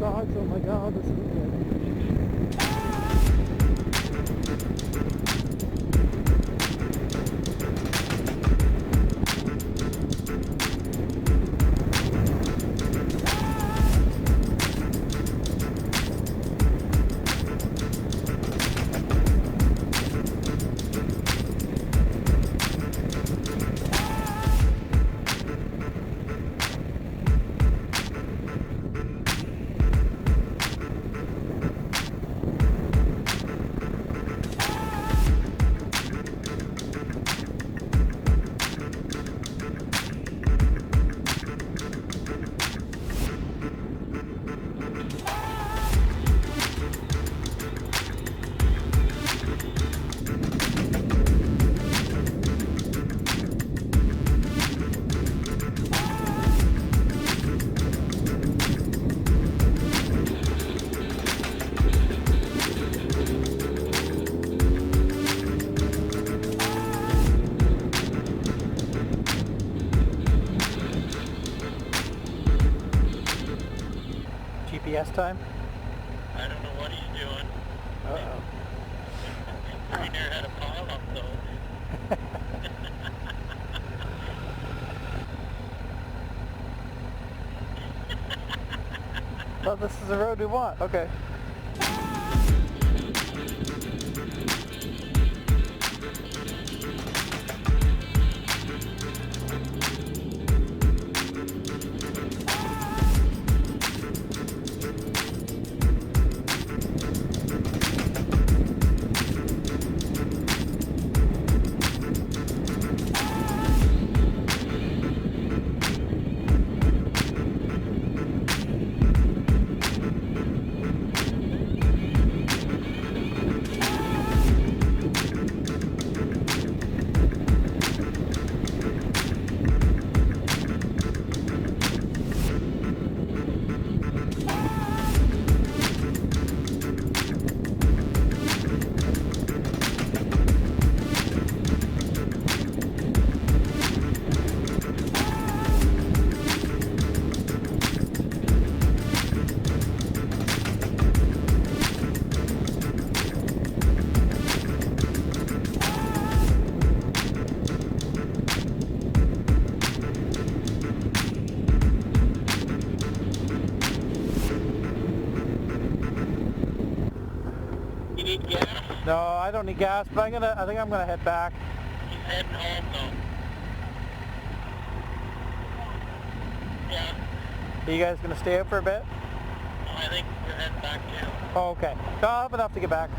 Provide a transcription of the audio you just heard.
dogs, oh my god, this is good. GPS time? I don't know what he's doing. Uh-oh. Pretty near had a pile up though. Well, this is the road we want. Okay. You need gas? No, I don't need gas, but I think I'm gonna head back. He's heading home though. Yeah. Are you guys gonna stay out for a bit? I think we're heading back too. Oh, okay. No, I'll have enough to get back.